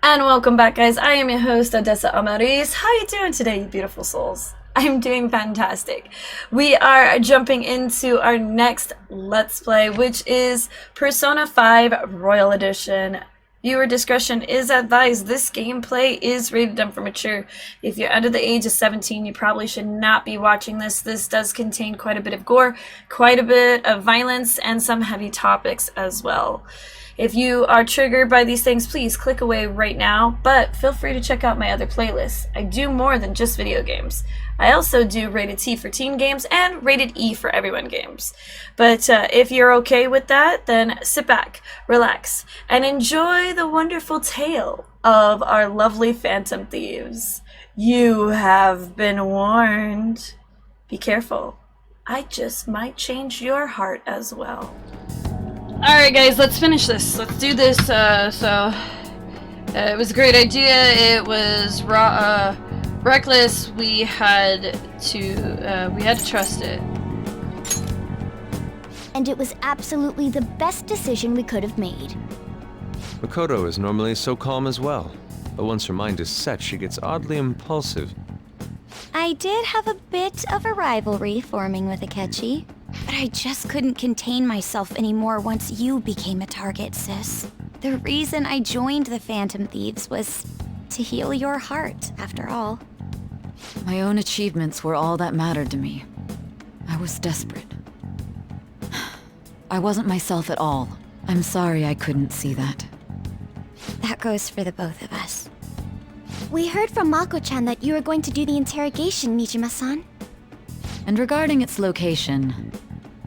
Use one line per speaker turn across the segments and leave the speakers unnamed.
And welcome back, guys. I am your host, Odessa Amaris. How you doing today, you beautiful souls? I'm doing fantastic. We are jumping into our next Let's Play, which is Persona 5 Royal Edition. Viewer discretion is advised. This gameplay is rated M for mature. If you're under the age of 17, you probably should not be watching this. This does contain quite a bit of gore, quite a bit of violence, and some heavy topics as well. If you are triggered by these things, please click away right now, but feel free to check out my other playlists. I do more than just video games. I also do rated T for teen games and rated E for everyone games. But if you're okay with that, then sit back, relax, and enjoy the wonderful tale of our lovely Phantom Thieves. You have been warned. Be careful. I just might change your heart as well. Alright guys, let's finish this. Let's do this. It was a great idea. It was reckless. We had to trust it.
And it was absolutely the best decision we could have made.
Makoto is normally so calm as well, but once her mind is set, she gets oddly impulsive.
I did have a bit of a rivalry forming with Akechi, but I just couldn't contain myself anymore once you became a target, sis. The reason I joined the Phantom Thieves was to heal your heart, after all.
My own achievements were all that mattered to me. I was desperate. I wasn't myself at all. I'm sorry I couldn't see that.
That goes for the both of us. We heard from Mako-chan that you were going to do the interrogation, Nijima-san.
And regarding its location,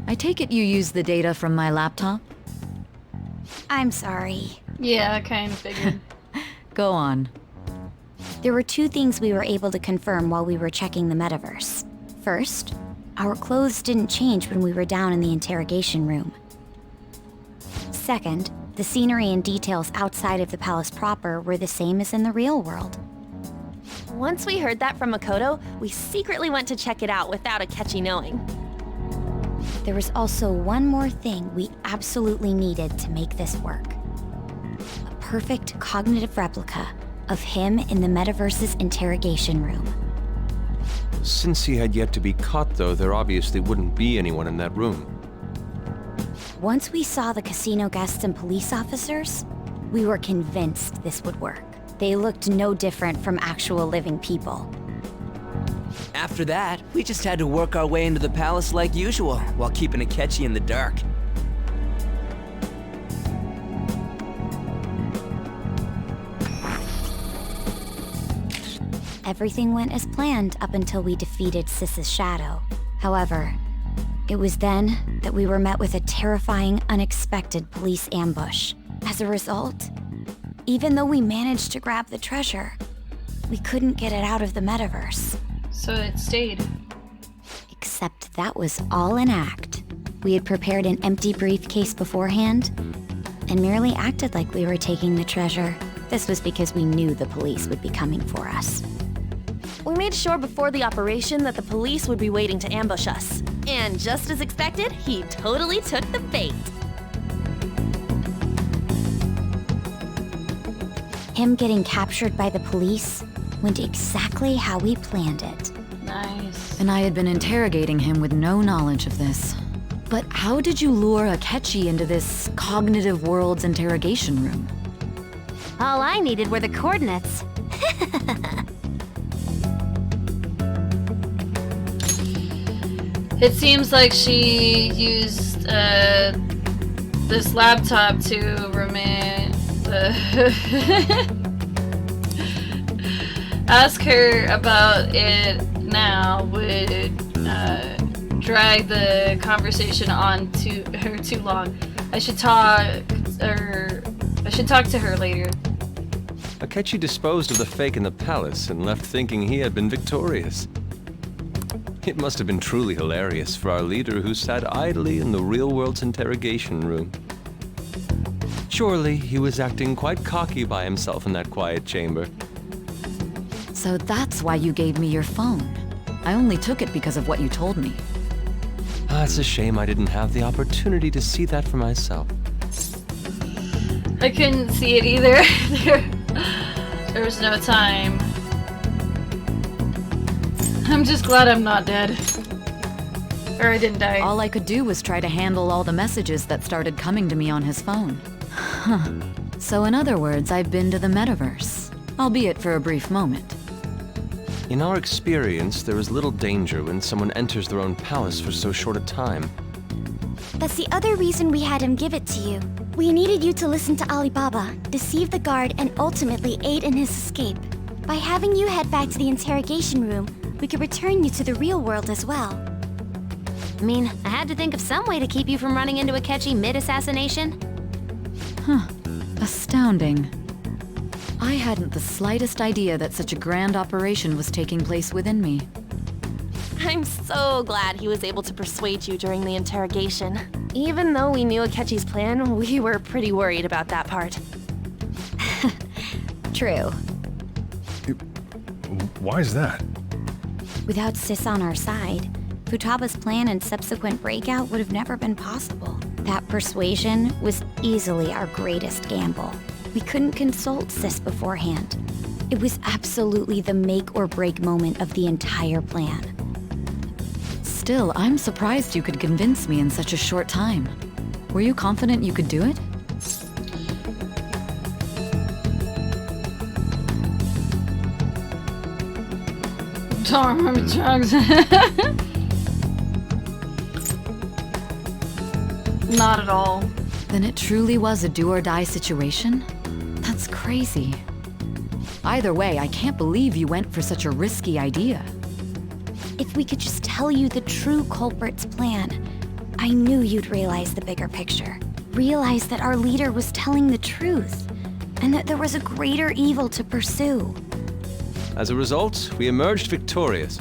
I take it you used the data from my laptop?
I'm sorry.
Yeah, I kind of figured.
Go on.
There were two things we were able to confirm while we were checking the metaverse. First, our clothes didn't change when we were down in the interrogation room. Second, the scenery and details outside of the palace proper were the same as in the real world.
Once we heard that from Makoto, we secretly went to check it out without Akechi knowing.
There was also one more thing we absolutely needed to make this work. A perfect cognitive replica of him in the metaverse's interrogation room.
Since he had yet to be caught, though, there obviously wouldn't be anyone in that room.
Once we saw the casino guests and police officers, we were convinced this would work. They looked no different from actual living people.
After that, we just had to work our way into the palace like usual, while keeping Akechi in the dark.
Everything went as planned up until we defeated Sis's shadow. However, it was then that we were met with a terrifying, unexpected police ambush. As a result, even though we managed to grab the treasure, we couldn't get it out of the metaverse.
So it stayed.
Except that was all an act. We had prepared an empty briefcase beforehand and merely acted like we were taking the treasure. This was because we knew the police would be coming for us.
We made sure before the operation that the police would be waiting to ambush us. And just as expected, he totally took the bait.
Him getting captured by the police went exactly how we planned it.
Nice.
And I had been interrogating him with no knowledge of this. But how did you lure Akechi into this cognitive world's interrogation room?
All I needed were the coordinates.
It seems like she used this laptop to remain. Ask her about it now would drag the conversation on to her too long. I should talk to her later.
Akechi disposed of the fake in the palace and left thinking he had been victorious. It must have been truly hilarious for our leader who sat idly in the real world's interrogation room. Surely he was acting quite cocky by himself in that quiet chamber.
So that's why you gave me your phone. I only took it because of what you told me.
It's a shame I didn't have the opportunity to see that for myself.
I couldn't see it either. There's no time. I'm just glad I'm not dead. Or I didn't die.
All I could do was try to handle all the messages that started coming to me on his phone. Huh. So in other words, I've been to the metaverse, albeit for a brief moment.
In our experience, there is little danger when someone enters their own palace for so short a time.
That's the other reason we had him give it to you. We needed you to listen to Alibaba, deceive the guard, and ultimately aid in his escape. By having you head back to the interrogation room, we could return you to the real world as well.
I mean, I had to think of some way to keep you from running into Akechi mid-assassination.
Astounding. I hadn't the slightest idea that such a grand operation was taking place within me.
I'm so glad he was able to persuade you during the interrogation. Even though we knew Akechi's plan, we were pretty worried about that part.
True.
Why is that?
Without Sis on our side, Futaba's plan and subsequent breakout would have never been possible. That persuasion was easily our greatest gamble. We couldn't consult Sis beforehand. It was absolutely the make or break moment of the entire plan.
Still, I'm surprised you could convince me in such a short time. Were you confident you could do it?
Don't remember drugs. Not at all.
Then it truly was a do-or-die situation? That's crazy. Either way, I can't believe you went for such a risky idea.
If we could just tell you the true culprit's plan, I knew you'd realize the bigger picture. Realize that our leader was telling the truth, and that there was a greater evil to pursue.
As a result, we emerged victorious.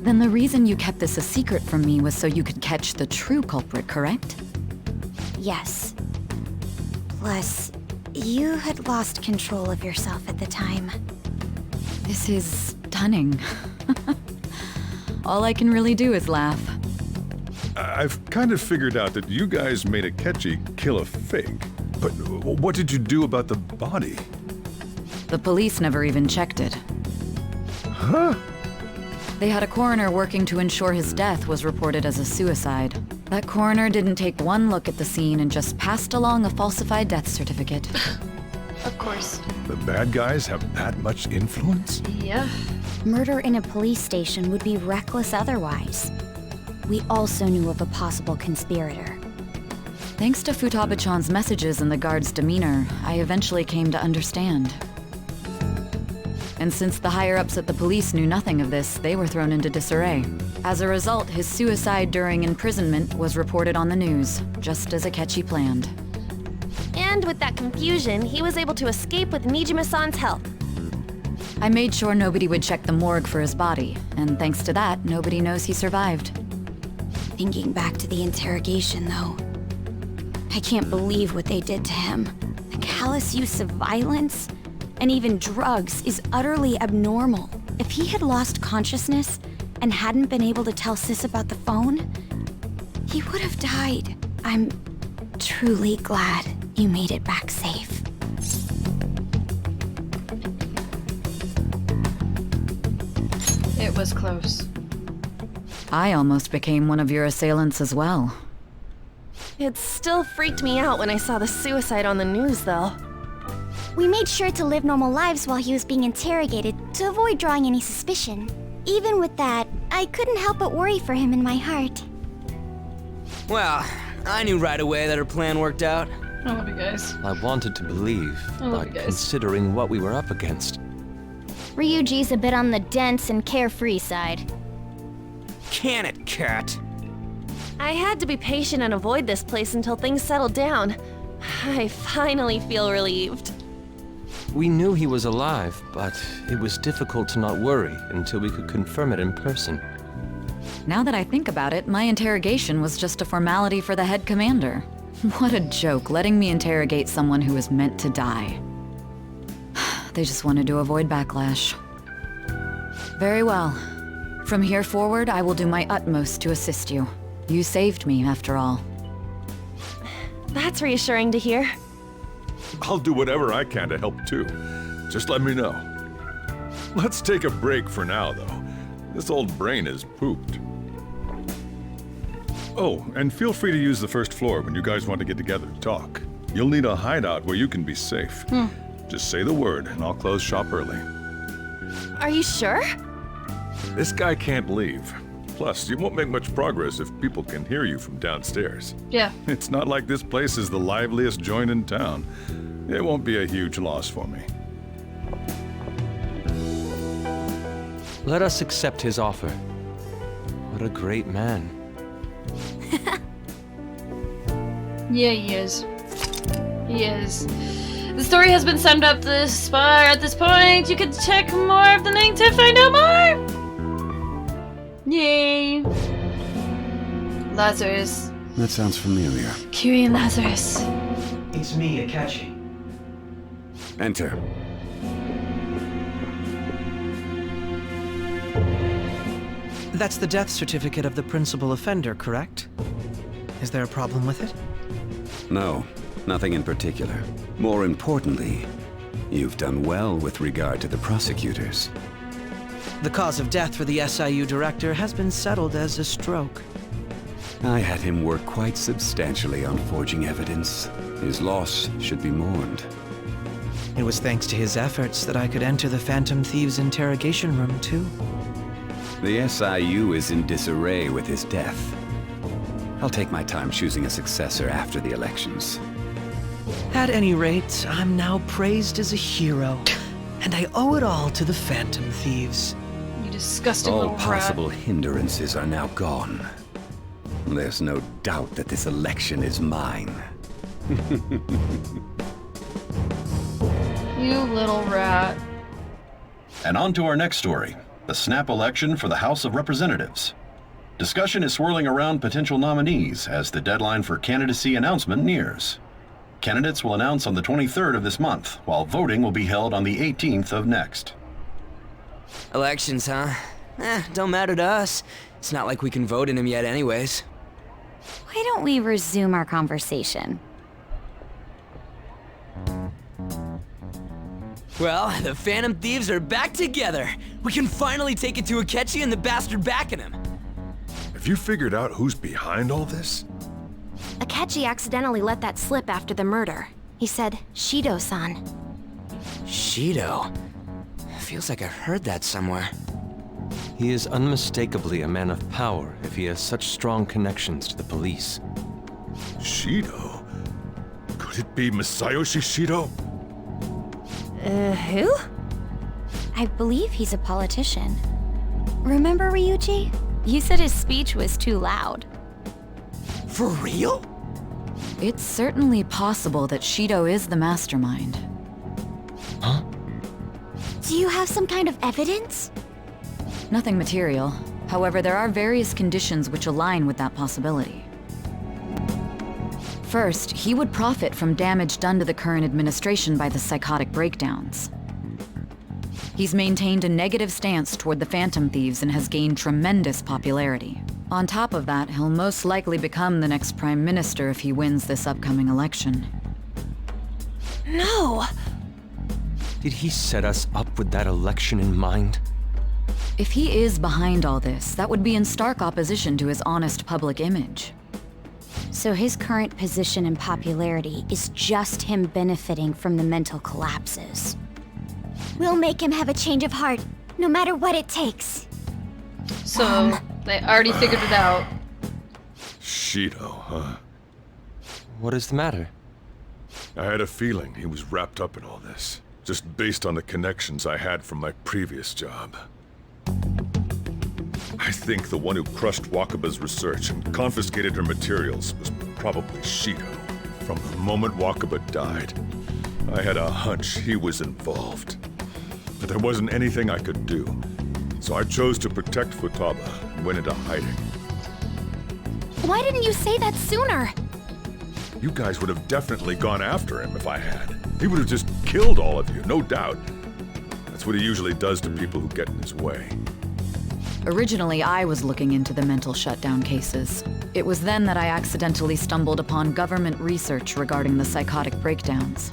Then the reason you kept this a secret from me was so you could catch the true culprit, correct?
Yes. Plus, you had lost control of yourself at the time.
This is stunning. All I can really do is laugh.
I've kind of figured out that you guys made Akechi kill a fake. But what did you do about the body?
The police never even checked it.
Huh?
They had a coroner working to ensure his death was reported as a suicide. That coroner didn't take one look at the scene and just passed along a falsified death certificate.
Of course.
The bad guys have that much influence?
Yeah.
Murder in a police station would be reckless otherwise. We also knew of a possible conspirator.
Thanks to Futaba-chan's messages and the guard's demeanor, I eventually came to understand. And since the higher-ups at the police knew nothing of this, they were thrown into disarray. As a result, his suicide during imprisonment was reported on the news, just as Akechi planned.
And with that confusion, he was able to escape with Nijima-san's help.
I made sure nobody would check the morgue for his body, and thanks to that, nobody knows he survived.
Thinking back to the interrogation, though, I can't believe what they did to him. The callous use of violence, and even drugs, is utterly abnormal. If he had lost consciousness and hadn't been able to tell Sis about the phone, he would have died. I'm truly glad you made it back safe.
It was close.
I almost became one of your assailants as well.
It still freaked me out when I saw the suicide on the news, though.
We made sure to live normal lives while he was being interrogated to avoid drawing any suspicion. Even with that, I couldn't help but worry for him in my heart.
Well, I knew right away that her plan worked out.
I love you guys.
I wanted to believe,
I love
but
you guys.
considering what we were up against.
Ryuji's a bit on the dense and carefree side.
Can it, cat?
I had to be patient and avoid this place until things settled down. I finally feel relieved.
We knew he was alive, but it was difficult to not worry until we could confirm it in person.
Now that I think about it, my interrogation was just a formality for the head commander. What a joke, letting me interrogate someone who was meant to die. They just wanted to avoid backlash. Very well. From here forward, I will do my utmost to assist you. You saved me, after all.
That's reassuring to hear.
I'll do whatever I can to help too. just let me know. Let's take a break for now, though. This old brain is pooped. Oh, and feel free to use the first floor when you guys want to get together to talk. You'll need a hideout where you can be safe. Just say the word, and I'll close shop early.
Are you sure?
This guy can't leave. Plus, you won't make much progress if people can hear you from downstairs.
Yeah.
It's not like this place is the liveliest joint in town. It won't be a huge loss for me.
Let us accept his offer. What a great man.
Yeah, he is. He is. The story has been summed up this far. At this point, you can check more of the link to find out more. Yay. Lazarus.
That sounds familiar.
Kyrian Lazarus.
It's me, Akechi.
Enter.
That's the death certificate of the principal offender, correct? Is there a problem with it?
No, nothing in particular. More importantly, you've done well with regard to the prosecutors.
The cause of death for the SIU director has been settled as a stroke.
I had him work quite substantially on forging evidence. His loss should be mourned.
It was thanks to his efforts that I could enter the Phantom Thieves' interrogation room, too.
The SIU is in disarray with his death. I'll take my time choosing a successor after the elections.
At any rate, I'm now praised as a hero, and I owe it all to the Phantom Thieves.
You disgusting
All
little rat.
possible hindrances are now gone. There's no doubt that this election is mine.
You little rat.
And on to our next story, the snap election for the House of Representatives. Discussion is swirling around potential nominees as the deadline for candidacy announcement nears. Candidates will announce on the 23rd of this month, while voting will be held on the 18th of next.
Elections, huh? Don't matter to us. It's not like we can vote in them yet anyways.
Why don't we resume our conversation?
Well, the Phantom Thieves are back together. We can finally take it to Akechi and the bastard backing him.
Have you figured out who's behind all this?
Akechi accidentally let that slip after the murder. He said, Shido-san.
Shido? Feels like I heard that somewhere.
He is unmistakably a man of power if he has such strong connections to the police.
Shido? Could it be Masayoshi Shido?
Who? I believe he's a politician. Remember, Ryuji? You said his speech was too loud.
For real?
It's certainly possible that Shido is the mastermind.
Huh?
Do you have some kind of evidence?
Nothing material. However, there are various conditions which align with that possibility. First, he would profit from damage done to the current administration by the psychotic breakdowns. He's maintained a negative stance toward the Phantom Thieves and has gained tremendous popularity. On top of that, he'll most likely become the next Prime Minister if he wins this upcoming election.
No!
Did he set us up with that election in mind?
If he is behind all this, that would be in stark opposition to his honest public image.
So his current position and popularity is just him benefiting from the mental collapses. We'll make him have a change of heart, no matter what it takes.
So, they already figured it out.
Shido, huh?
What is the matter?
I had a feeling he was wrapped up in all this, just based on the connections I had from my previous job. I think the one who crushed Wakaba's research and confiscated her materials was probably Shido. From the moment Wakaba died, I had a hunch he was involved. But there wasn't anything I could do, so I chose to protect Futaba and went into hiding.
Why didn't you say that sooner?
You guys would have definitely gone after him if I had. He would have just killed all of you, no doubt. That's what he usually does to people who get in his way.
Originally, I was looking into the mental shutdown cases. It was then that I accidentally stumbled upon government research regarding the psychotic breakdowns.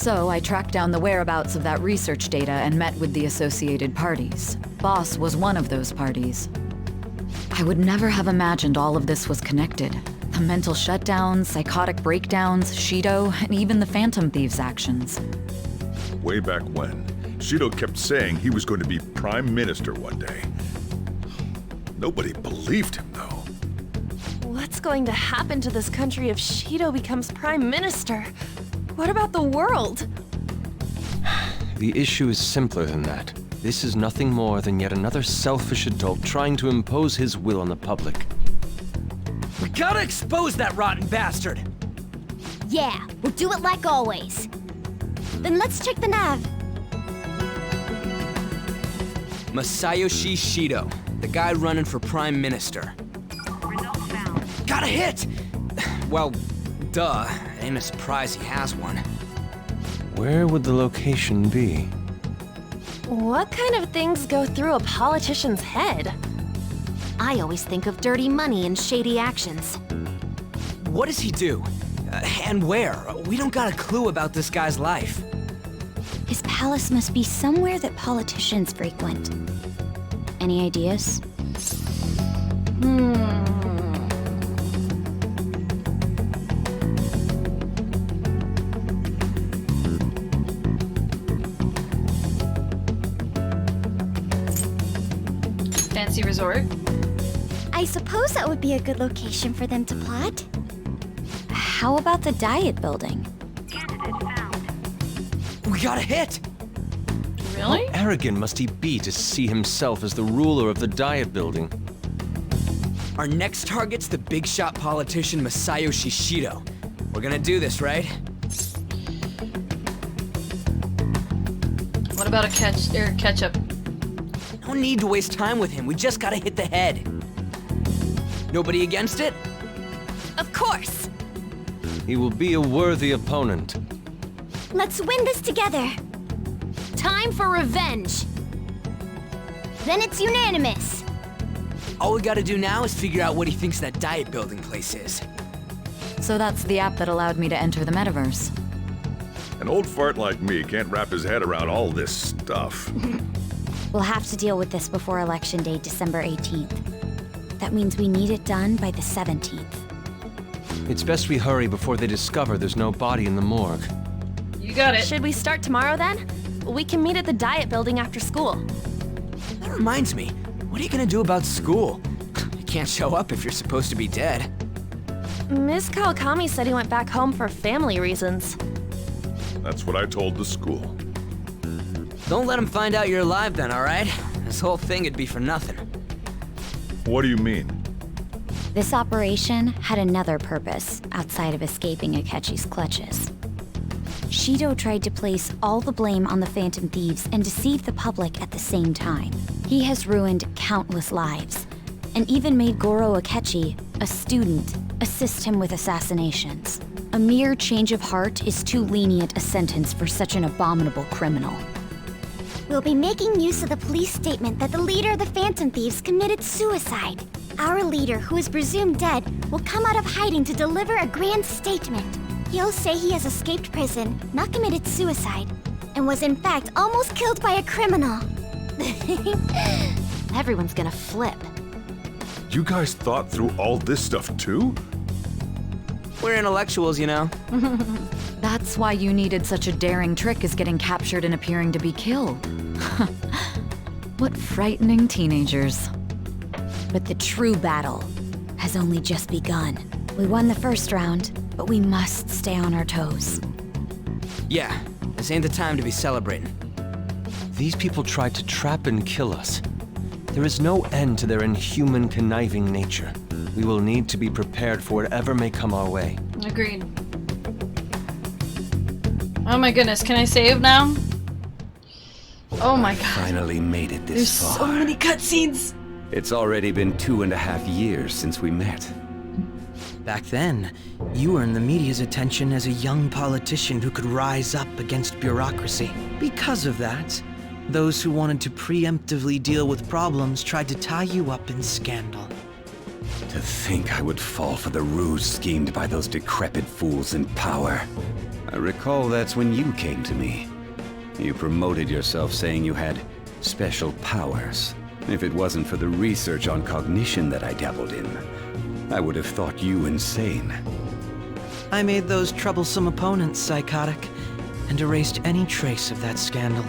So I tracked down the whereabouts of that research data and met with the associated parties. Boss was one of those parties. I would never have imagined all of this was connected. The mental shutdowns, psychotic breakdowns, Shido, and even the Phantom Thieves' actions.
Way back when, Shido kept saying he was going to be Prime Minister one day. Nobody believed him, though.
What's going to happen to this country if Shido becomes Prime Minister? What about the world?
The issue is simpler than that. This is nothing more than yet another selfish adult trying to impose his will on the public.
We gotta expose that rotten bastard!
Yeah, we'll do it like always. Then let's check the nav.
Masayoshi Shido, the guy running for Prime Minister. Got a hit! Well, duh. Ain't a surprise he has one.
Where would the location be?
What kind of things go through a politician's head?
I always think of dirty money and shady actions.
What does he do? And where? We don't got a clue about this guy's life.
His palace must be somewhere that politicians frequent. Any ideas?
Fancy resort?
I suppose that would be a good location for them to plot. How about the Diet Building?
We got a hit!
Really?
How arrogant must he be to see himself as the ruler of the Diet Building?
Our next target's the big shot politician Masayoshi Shido. We're gonna do this, right?
What about a ketchup?
No need to waste time with him. We just gotta hit the head. Nobody against it?
Of course!
He will be a worthy opponent.
Let's win this together. Time for revenge. Then it's unanimous.
All we gotta do now is figure out what he thinks that Diet Building place is.
So that's the app that allowed me to enter the metaverse.
An old fart like me can't wrap his head around all this stuff.
We'll have to deal with this before Election Day, December 18th. That means we need it done by the 17th.
It's best we hurry before they discover there's no body in the morgue.
You got it.
Should we start tomorrow then? We can meet at the Diet Building after school.
That reminds me, what are you gonna do about school? You can't show up if you're supposed to be dead.
Ms. Kawakami said he went back home for family reasons.
That's what I told the school.
Don't let him find out you're alive then, alright? This whole thing would be for nothing.
What do you mean?
This operation had another purpose outside of escaping Akechi's clutches. Shido tried to place all the blame on the Phantom Thieves and deceive the public at the same time. He has ruined countless lives, and even made Goro Akechi, a student, assist him with assassinations. A mere change of heart is too lenient a sentence for such an abominable criminal. We'll be making use of the police statement that the leader of the Phantom Thieves committed suicide. Our leader, who is presumed dead, will come out of hiding to deliver a grand statement. He'll say he has escaped prison, not committed suicide, and was in fact almost killed by a criminal. Everyone's gonna flip.
You guys thought through all this stuff too?
We're intellectuals, you know.
That's why you needed such a daring trick as getting captured and appearing to be killed. What frightening teenagers.
But the true battle has only just begun. We won the first round, but we must stay on our toes.
Yeah, this ain't the time to be celebrating.
These people tried to trap and kill us. There is no end to their inhuman, conniving nature. We will need to be prepared for whatever may come our way.
Agreed. Oh my goodness, can I save now? Oh my god.
Finally made it this
There's
far.
so many cutscenes.
It's already been 2.5 years since we met.
Back then, you earned the media's attention as a young politician who could rise up against bureaucracy. Because of that, those who wanted to preemptively deal with problems tried to tie you up in scandal.
To think I would fall for the ruse schemed by those decrepit fools in power. I recall that's when you came to me. You promoted yourself saying you had special powers. If it wasn't for the research on cognition that I dabbled in, I would have thought you insane.
I made those troublesome opponents psychotic, and erased any trace of that scandal.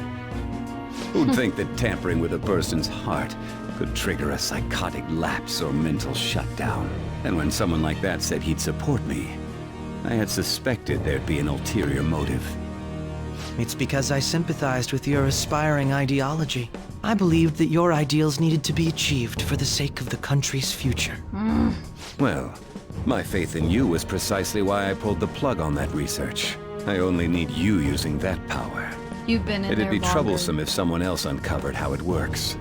Who'd think that tampering with a person's heart could trigger a psychotic lapse or mental shutdown? And when someone like that said he'd support me, I had suspected there'd be an ulterior motive.
It's because I sympathized with your aspiring ideology. I believed that your ideals needed to be achieved for the sake of the country's future.
Well, my faith in you was precisely why I pulled the plug on that research. I only need you using that power.
You've been in
It'd
there
be
longer.
troublesome if someone else uncovered how it works.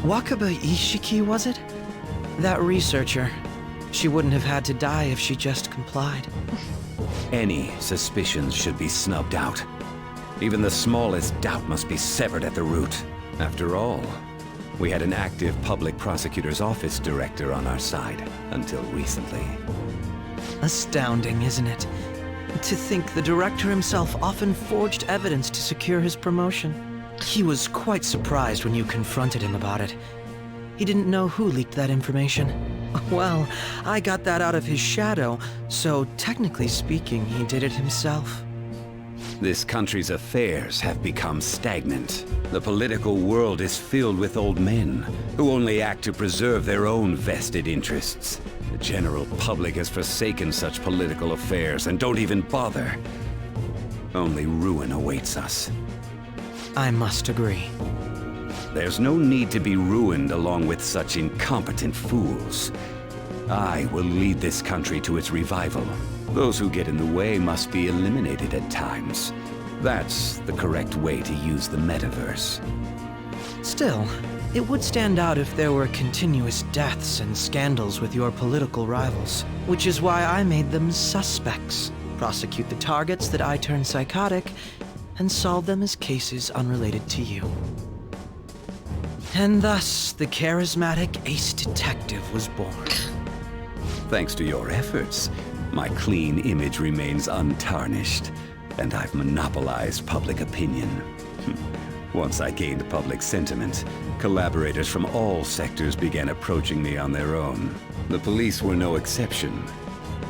Wakaba Ishiki, was it? That researcher. She wouldn't have had to die if she just complied.
Any suspicions should be snubbed out. Even the smallest doubt must be severed at the root. After all, we had an active public prosecutor's office director on our side, until recently.
Astounding, isn't it? To think the director himself often forged evidence to secure his promotion. He was quite surprised when you confronted him about it. He didn't know who leaked that information. Well, I got that out of his shadow, so technically speaking, he did it himself.
This country's affairs have become stagnant. The political world is filled with old men who only act to preserve their own vested interests. The general public has forsaken such political affairs and don't even bother. Only ruin awaits us.
I must agree.
There's no need to be ruined along with such incompetent fools. I will lead this country to its revival. Those who get in the way must be eliminated at times. That's the correct way to use the metaverse.
Still, it would stand out if there were continuous deaths and scandals with your political rivals, which is why I made them suspects. Prosecute the targets that I turned psychotic, and solve them as cases unrelated to you. And thus, the charismatic ace detective was born.
Thanks to your efforts, my clean image remains untarnished, and I've monopolized public opinion. Once I gained public sentiment, collaborators from all sectors began approaching me on their own. The police were no exception.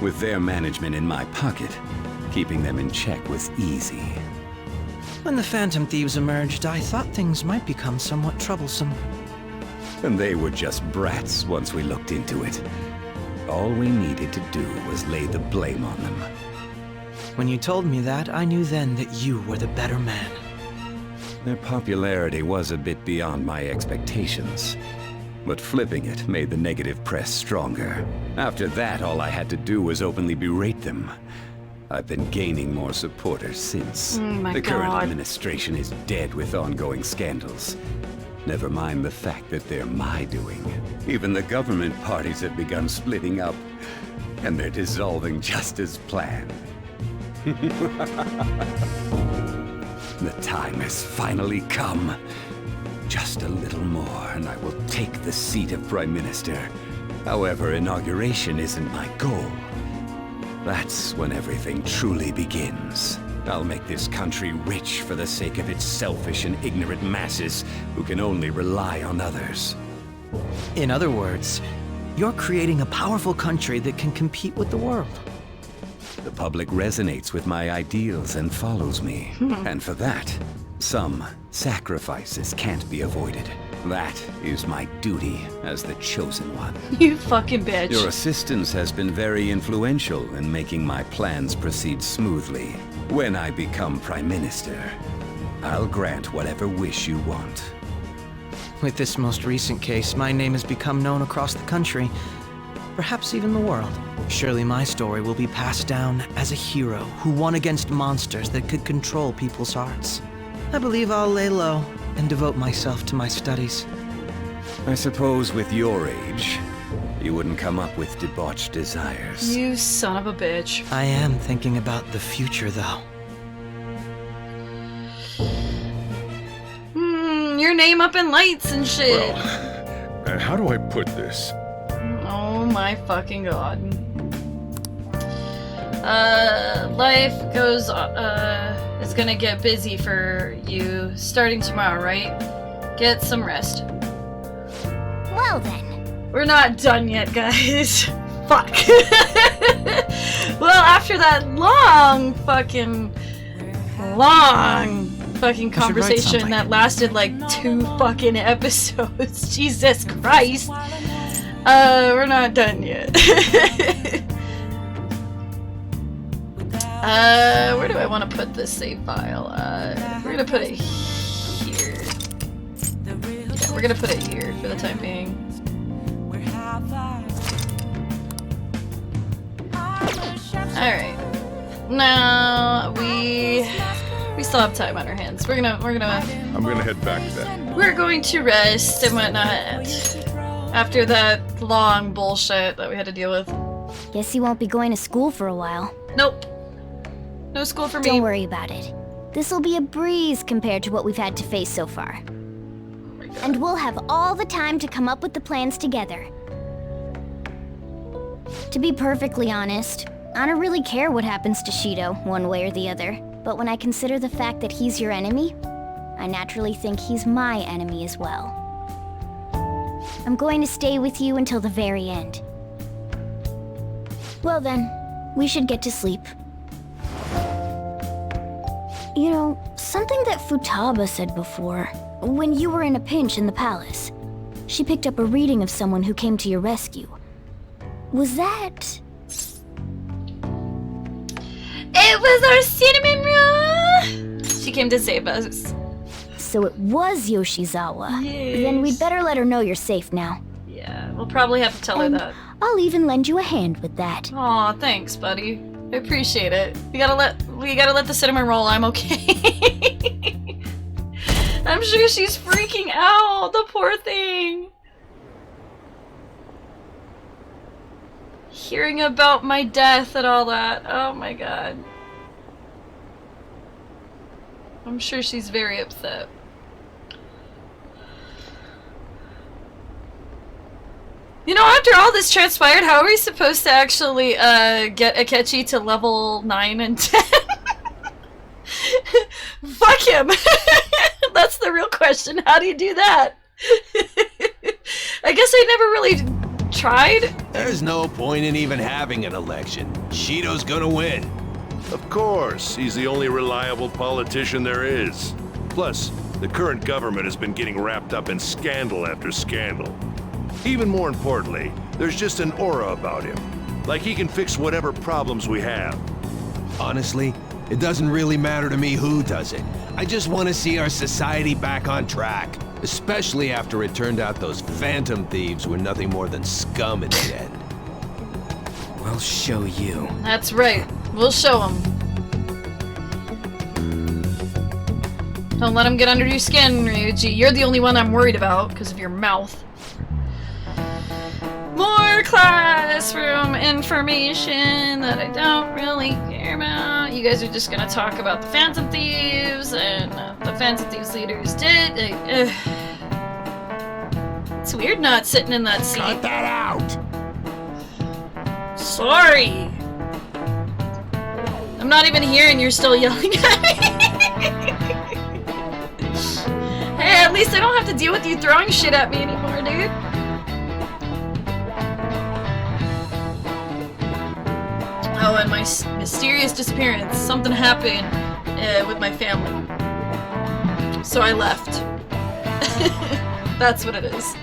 With their management in my pocket, keeping them in check was easy.
When the Phantom Thieves emerged, I thought things might become somewhat troublesome.
And they were just brats once we looked into it. All we needed to do was lay the blame on them.
When you told me that, I knew then that you were the better man.
Their popularity was a bit beyond my expectations. But flipping it made the negative press stronger. After that, all I had to do was openly berate them. I've been gaining more supporters since.
my
The current
God.
administration is dead with ongoing scandals. Never mind the fact that they're my doing. Even the government parties have begun splitting up, and they're dissolving just as planned. The time has finally come. Just a little more, and I will take the seat of Prime Minister. However, inauguration isn't my goal. That's when everything truly begins. I'll make this country rich for the sake of its selfish and ignorant masses who can only rely on others.
In other words, you're creating a powerful country that can compete with the world.
The public resonates with my ideals and follows me. And for that, some sacrifices can't be avoided. That is my duty as the chosen one.
You fucking bitch.
Your assistance has been very influential in making my plans proceed smoothly. When I become Prime Minister, I'll grant whatever wish you want.
With this most recent case, my name has become known across the country, perhaps even the world. Surely my story will be passed down as a hero who won against monsters that could control people's hearts. I believe I'll lay low and devote myself to my studies.
I suppose with your age, you wouldn't come up with debauched desires.
You son of a bitch.
I am thinking about the future, though.
Your name up in lights and shit.
Well, how do I put this?
Oh my fucking god. Life goes, is gonna get busy for you starting tomorrow, right? Get some rest.
Well then.
We're not done yet, guys. Fuck. Well, after that long fucking conversation that lasted like 2 fucking episodes. Jesus Christ. We're not done yet. Where do I want to put this save file? We're gonna put it here. Yeah, we're gonna put it here for the time being. Alright. Now we still have time on our hands. I'm
gonna head back then.
We're going to rest and whatnot after that long bullshit that we had to deal with.
Guess you won't be going to school for a while.
Nope. No school for me.
Don't worry about it. This'll be a breeze compared to what we've had to face so far. And we'll have all the time to come up with the plans together. To be perfectly honest, I don't really care what happens to Shido, one way or the other. But when I consider the fact that he's your enemy, I naturally think he's my enemy as well. I'm going to stay with you until the very end. Well then, we should get to sleep. You know, something that Futaba said before, when you were in a pinch in the palace, she picked up a reading of someone who came to your rescue. Was that...
It was our cinnamon roll! She came to save us.
So it was Yoshizawa.
Yes.
Then we'd better let her know you're safe now.
Yeah, we'll probably have to tell her that.
I'll even lend you a hand with that.
Aw, thanks, buddy. I appreciate it. We gotta let the cinnamon roll. I'm okay. I'm sure she's freaking out. The poor thing. Hearing about my death and all that. Oh my god. I'm sure she's very upset. You know, after all this transpired, how are we supposed to actually get Akechi to level 9 and 10? Fuck him! That's the real question. How do you do that? I guess I never really tried.
There's no point in even having an election. Shido's gonna win.
Of course, he's the only reliable politician there is. Plus, the current government has been getting wrapped up in scandal after scandal. Even more importantly, there's just an aura about him. Like he can fix whatever problems we have.
Honestly, it doesn't really matter to me who does it. I just want to see our society back on track. Especially after it turned out those phantom thieves were nothing more than scum in the end.
We'll show you.
That's right. We'll show them. Don't let them get under your skin, Ryuji. You're the only one I'm worried about because of your mouth. More classroom information that I don't really care about. You guys are just gonna talk about the Phantom Thieves and the Phantom Thieves leaders did. It's weird not sitting in that seat.
Cut that out!
Sorry. I'm not even here and you're still yelling at me. Hey, at least I don't have to deal with you throwing shit at me anymore, dude. Oh, and my mysterious disappearance. Something happened with my family. So I left. That's what it is.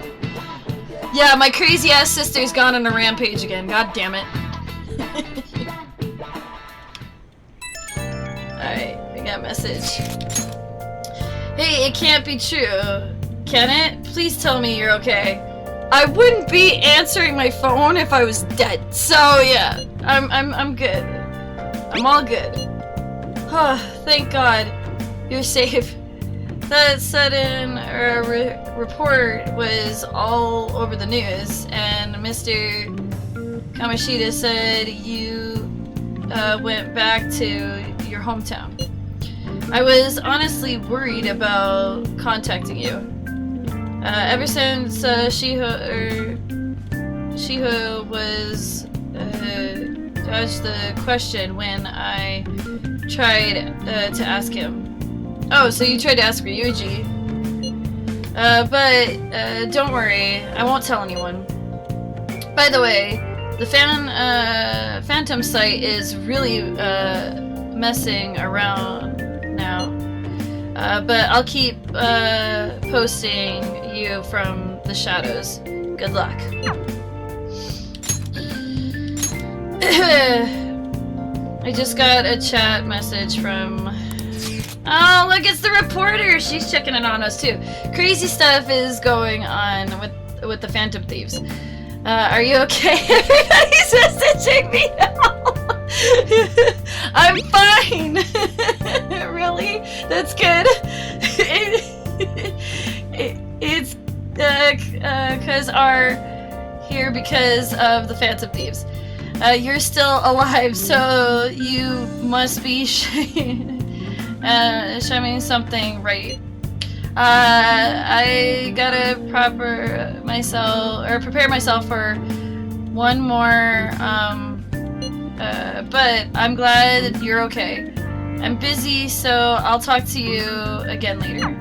Yeah, my crazy ass sister's gone on a rampage again. God damn it. Alright, we got a message. Hey, it can't be true. Can it? Please tell me you're okay. I wouldn't be answering my phone if I was dead. So yeah, I'm good. I'm all good. Oh, thank God. You're safe. That sudden report was all over the news, and Mr. Kamoshida said you went back to your hometown. I was honestly worried about contacting you. Ever since Shiho was dodged the question when I tried to ask him. Oh, so you tried to ask Ryuji. But don't worry, I won't tell anyone. By the way, the Phantom site is really messing around now. But I'll keep posting you from the shadows. Good luck. I just got a chat message from... Oh, look, it's the reporter! She's checking in on us, too. Crazy stuff is going on with the Phantom Thieves. Are you okay? Everybody's messaging me now! I'm fine! Really? That's good. It's because are here because of the Phantom Thieves. You're still alive, so you must be showing something right. I gotta prepare myself for one more, but I'm glad you're okay. I'm busy, so I'll talk to you again later.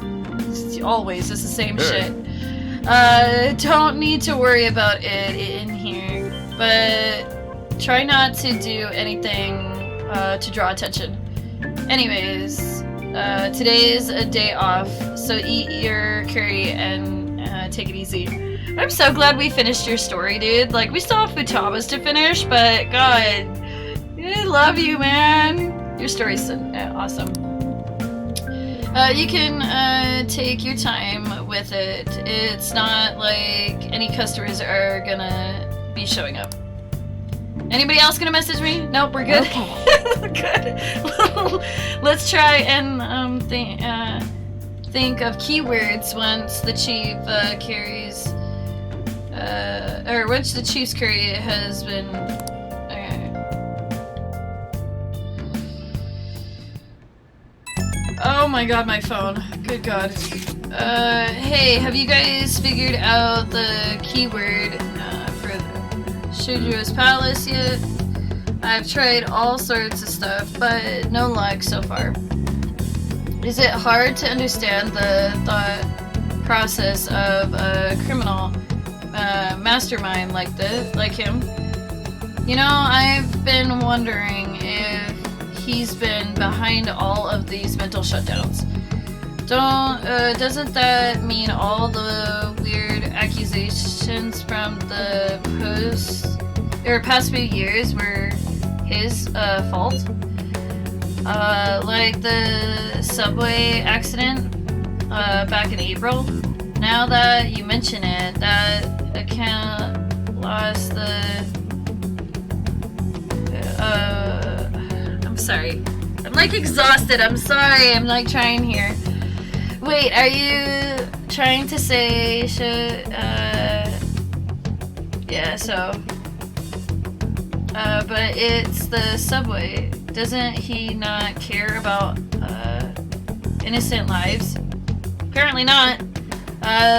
It's always, it's the same shit. Don't need to worry about it in here, but try not to do anything to draw attention. Anyways, today's a day off, so eat your curry and take it easy. I'm so glad we finished your story, dude. Like, we still have Futaba's to finish, but God, I love you, man. Your story's awesome. You can take your time with it. It's not like any customers are gonna be showing up. Anybody else gonna message me? Nope, we're good.
Okay.
Good. Let's try and think of keywords once the chief carries, or once the chief's curry has been. Oh my god, my phone. Good god. Hey, have you guys figured out the keyword for Shuju's Palace yet? I've tried all sorts of stuff, but no luck so far. Is it hard to understand the thought process of a criminal mastermind like him? You know, I've been wondering if he's been behind all of these mental shutdowns. Doesn't that mean all the weird accusations from the past few years were his fault? Like the subway accident back in April. Now that you mention it, that account lost the... I'm sorry. I'm like exhausted. I'm sorry. I'm like trying here. Wait, are you trying to say yeah, so but it's the subway. Doesn't he not care about innocent lives? Apparently not.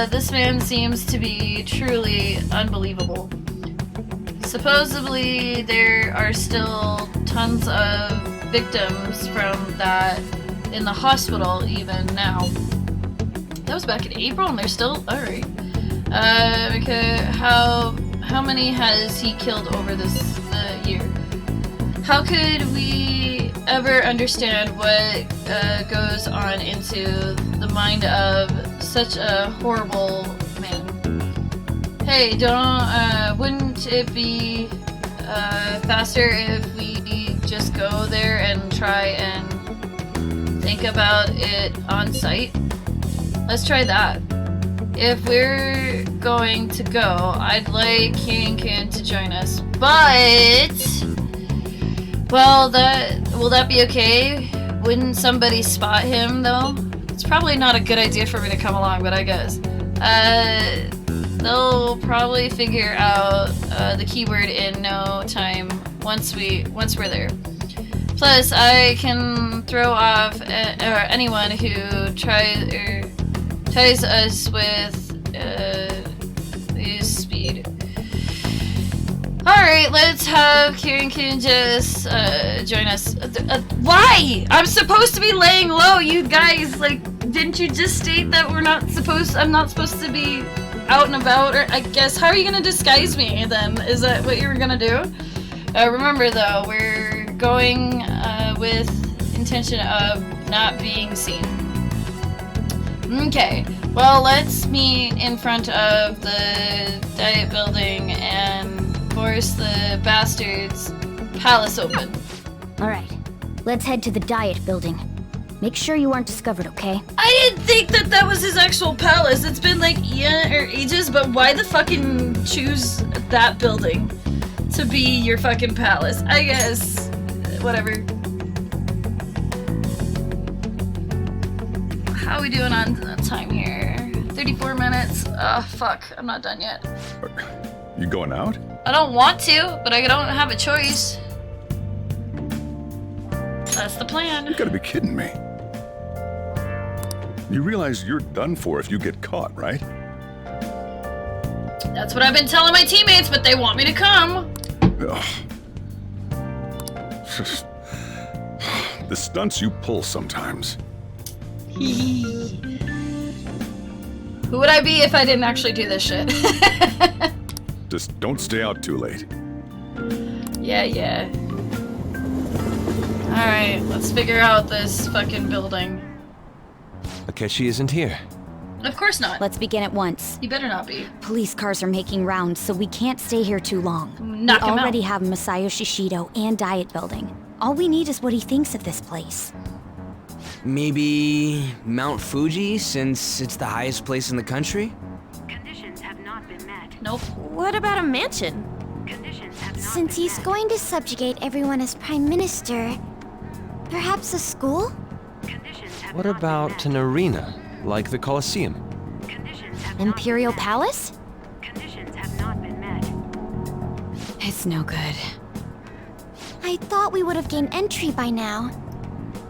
This man seems to be truly unbelievable. Supposedly there are still tons of victims from that in the hospital even now. That was back in April and they're still alright. Because how many has he killed over this year? How could we ever understand what goes on into the mind of such a horrible man? Hey, wouldn't it be faster if we just go there and try and think about it on site? Let's try that. If we're going to go, I'd like King to join us, but... Well, will that be okay? Wouldn't somebody spot him, though? It's probably not a good idea for me to come along, but I guess. They'll probably figure out the keyword in no time once we're there. Plus, I can throw off anyone who tries us with speed. Alright, let's have Kieran just join us. Why? I'm supposed to be laying low, you guys. Like, didn't you just state that I'm not supposed to be out and about? Or I guess, how are you gonna disguise me then? Is that what you were gonna do? Remember though, we're going with intention of not being seen. Okay, well, let's meet in front of the Diet Building and force the bastards' palace open.
Alright, let's head to the Diet Building. Make sure you aren't discovered, okay?
I didn't think that was his actual palace. It's been like ages, but why the fucking choose that building to be your fucking palace? I guess, whatever. How are we doing on time here? 34 minutes. Oh, fuck. I'm not done yet.
You going out?
I don't want to, but I don't have a choice. That's the plan.
You gotta be kidding me. You realize you're done for if you get caught, right?
That's what I've been telling my teammates, but they want me to come.
Ugh. The stunts you pull sometimes.
Who would I be if I didn't actually do this shit?
Just don't stay out too late.
Yeah. Alright, let's figure out this fucking building.
Akechi isn't here.
Of course not.
Let's begin at once.
You better not be.
Police cars are making rounds, so we can't stay here too long.
Knock
we
him
already
out.
have Masayoshi Shido and Diet Building. All we need is what he thinks of this place.
Maybe Mount Fuji, since it's the highest place in the country?
Conditions have not been met.
Nope.
What about a mansion?
Conditions have not
Since
been
he's
met.
going to subjugate everyone as Prime Minister, perhaps a school?
Conditions have
What
not been
about an
met.
arena, like the Colosseum?
Conditions have not
Imperial
been met.
Palace?
Conditions have not been met.
It's no good. I thought we would have gained entry by now.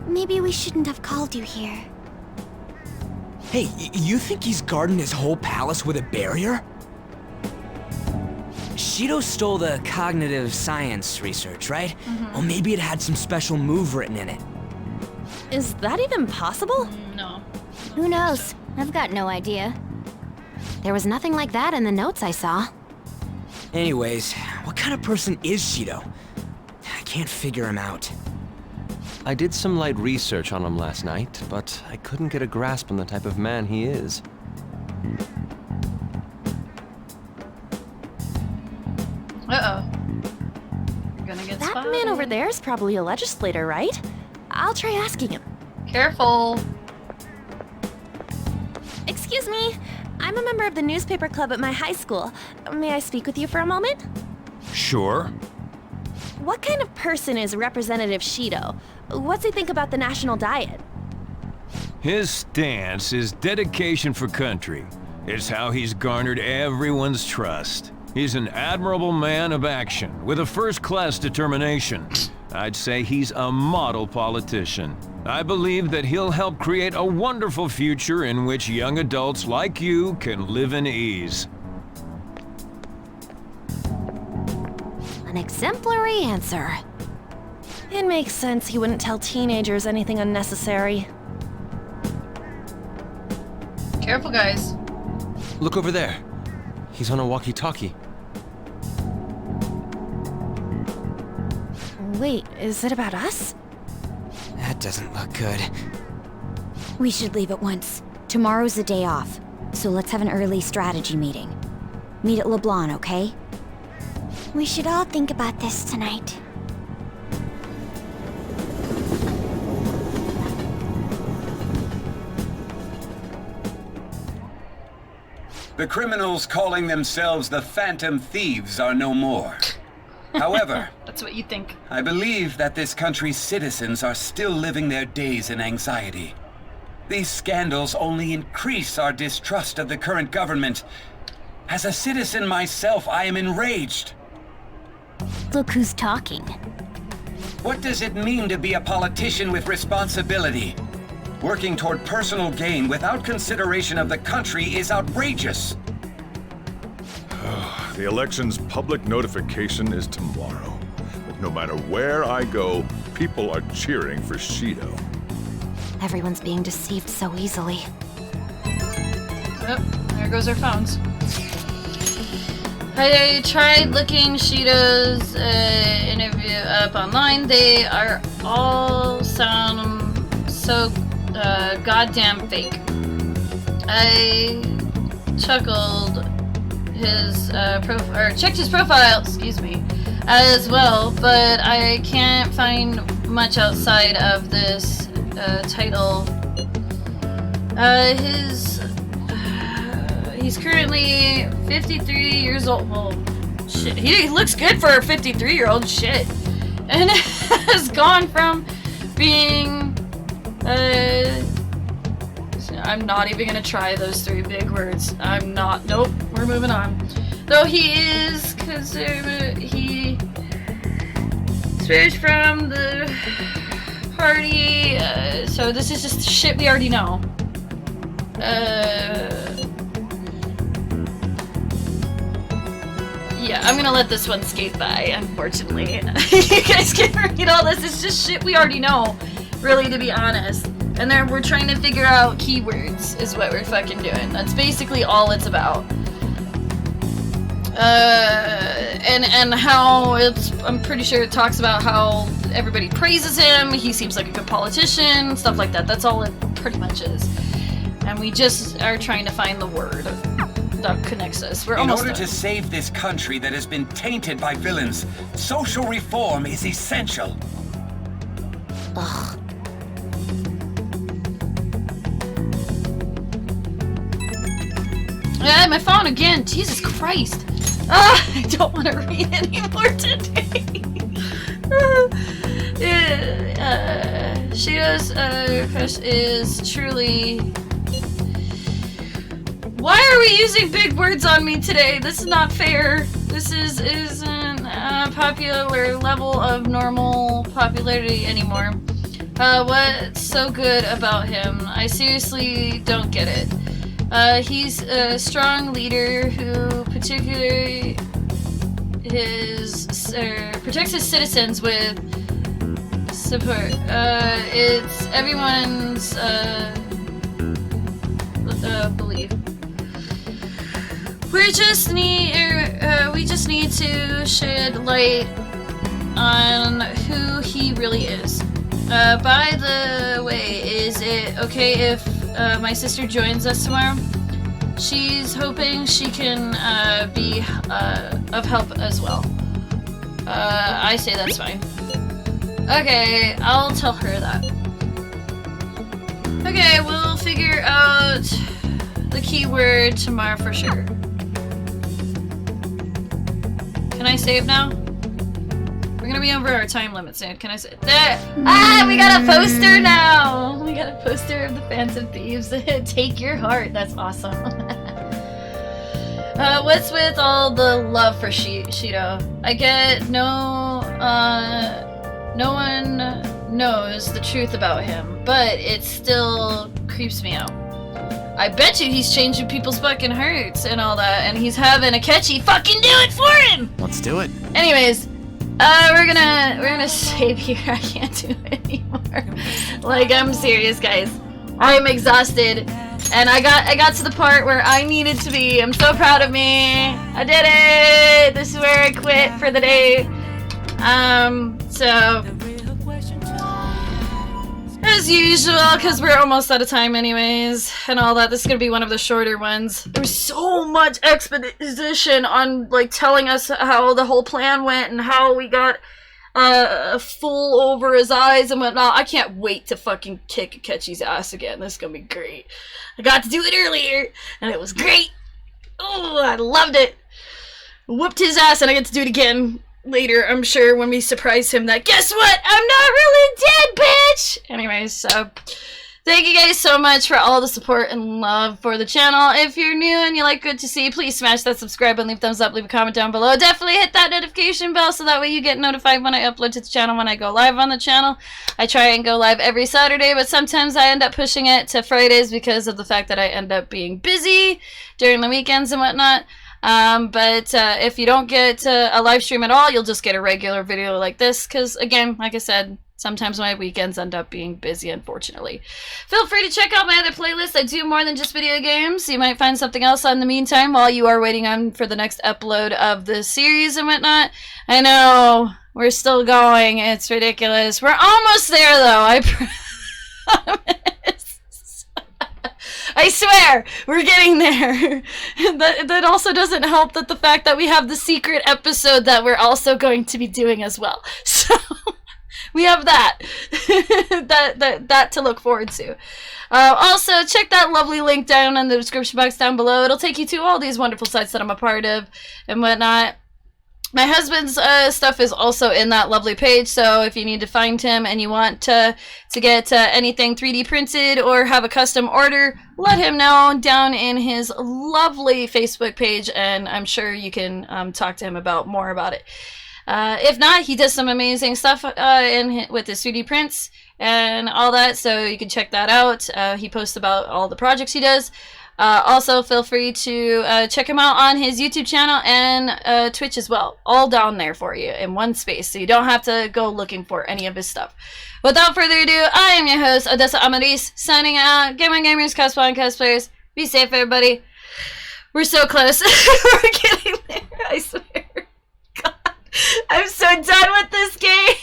Maybe we shouldn't have called you here.
Hey, you think he's guarding his whole palace with a barrier? Shido stole the cognitive science research, right? Well, maybe it had some special move written in it.
Is that even possible?
No.
Who knows? I've got no idea. There was nothing like that in the notes I saw.
Anyways, what kind of person is Shido? I can't figure him out.
I did some light research on him last night, but I couldn't get a grasp on the type of man he is.
Uh-oh. You're gonna get
That
spotted.
man over there is probably a legislator, right? I'll try asking him.
Careful.
Excuse me, I'm a member of the newspaper club at my high school. May I speak with you for a moment?
Sure.
What kind of person is Representative Shido? What's he think about the national diet?
His stance is dedication for country. It's how he's garnered everyone's trust. He's an admirable man of action, with a first-class determination. I'd say he's a model politician. I believe that he'll help create a wonderful future in which young adults like you can live in ease.
An exemplary answer.
It makes sense he wouldn't tell teenagers anything unnecessary.
Careful, guys.
Look over there. He's on a walkie-talkie.
Wait, is it about us?
That doesn't look good.
We should leave at once. Tomorrow's a day off, so let's have an early strategy meeting. Meet at LeBlanc, okay? We should all think about this tonight.
The criminals calling themselves the Phantom Thieves are no more. However,
That's what you think.
I believe that this country's citizens are still living their days in anxiety. These scandals only increase our distrust of the current government. As a citizen myself, I am enraged.
Look who's talking.
What does it mean to be a politician with responsibility? Working toward personal gain without consideration of the country is outrageous.
The election's public notification is tomorrow. No matter where I go, people are cheering for Shido.
Everyone's being deceived so easily.
Yep, there goes our phones. I tried looking Shido's interview up online. They are all sound so goddamn fake. I chuckled his checked his profile, excuse me, as well, but I can't find much outside of this title. He's currently 53 years old. Well, shit, he looks good for a 53-year-old. Shit, and has gone from being I'm not even gonna try those 3 big words. I'm not. Nope. We're moving on. Though he is considered, he switched from the party. So this is just shit we already know. Yeah, I'm gonna let this one skate by, unfortunately. You guys can read all this. It's just shit we already know, really, to be honest. And then we're trying to figure out keywords, is what we're fucking doing. That's basically all it's about. And how it's, I'm pretty sure it talks about how everybody praises him, he seems like a good politician, stuff like that. That's all it pretty much is. And we just are trying to find the word that connects us. We're almost
In order
done.
to save this country that has been tainted by villains, social reform is essential.
Ugh.
Yeah, my phone again. Jesus Christ. I don't want to read anymore today. Shido's crush is truly... Why are we using big words on me today? This is not fair. This isn't a popular level of normal popularity anymore. What's so good about him? I seriously don't get it. He's a strong leader who particularly protects his citizens with support. It's everyone's belief. We just need to shed light on who he really is. By the way, is it okay if my sister joins us tomorrow? She's hoping she can be of help as well. I say that's fine. Okay, I'll tell her that. Okay, we'll figure out the keyword tomorrow for sure. Can I save now? We're gonna be over our time limit soon. Can I say there? Ah, we got a poster now! We got a poster of the Phantom Thieves. Take your heart. That's awesome. What's with all the love for Shido? I get no one knows the truth about him, but it still creeps me out. I bet you he's changing people's fucking hearts and all that, and he's having Akechi fucking do it for him!
Let's do it.
Anyways, we're gonna save here. I can't do it anymore. Like, I'm serious, guys. I'm exhausted, and I got to the part where I needed to be. I'm so proud of me. I did it. This is where I quit for the day. So as usual, because we're almost out of time anyways, and all that, this is gonna be one of the shorter ones. There's so much exposition on, like, telling us how the whole plan went and how we got full over his eyes and whatnot. I can't wait to fucking kick Akechi's ass again. This is gonna be great. I got to do it earlier, and it was great. Oh, I loved it. Whooped his ass, and I get to do it again later, I'm sure, when we surprise him that, guess what? I'm not really dead, bitch! Anyways, so thank you guys so much for all the support and love for the channel. If you're new and you like Good to See, please smash that subscribe button, leave a thumbs up, leave a comment down below. Definitely hit that notification bell so that way you get notified when I upload to the channel, when I go live on the channel. I try and go live every Saturday, but sometimes I end up pushing it to Fridays because of the fact that I end up being busy during the weekends and whatnot. But if you don't get a live stream at all, you'll just get a regular video like this, because again, like I said, sometimes my weekends end up being busy, unfortunately. Feel free to check out my other playlists. I do more than just video games. You might find something else in the meantime while you are waiting on for the next upload of the series and whatnot. I know, we're still going. It's ridiculous. We're almost there, though. I promise. I swear, we're getting there. That also doesn't help that the fact that we have the secret episode that we're also going to be doing as well. So... we have that. that to look forward to. Also, check that lovely link down in the description box down below. It'll take you to all these wonderful sites that I'm a part of and whatnot. My husband's stuff is also in that lovely page, so if you need to find him and you want to get anything 3D printed or have a custom order, let him know down in his lovely Facebook page, and I'm sure you can talk to him more about it. If not, he does some amazing stuff with his 3D prints and all that, so you can check that out. He posts about all the projects he does. Also, feel free to check him out on his YouTube channel and Twitch as well. All down there for you in one space, so you don't have to go looking for any of his stuff. Without further ado, I am your host, Odessa Amaris, signing out. Gamer Gamers, cosplay and cosplayers. Be safe, everybody. We're so close. We're getting there, I swear. I'm so done with this game.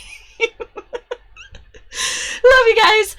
Love you guys.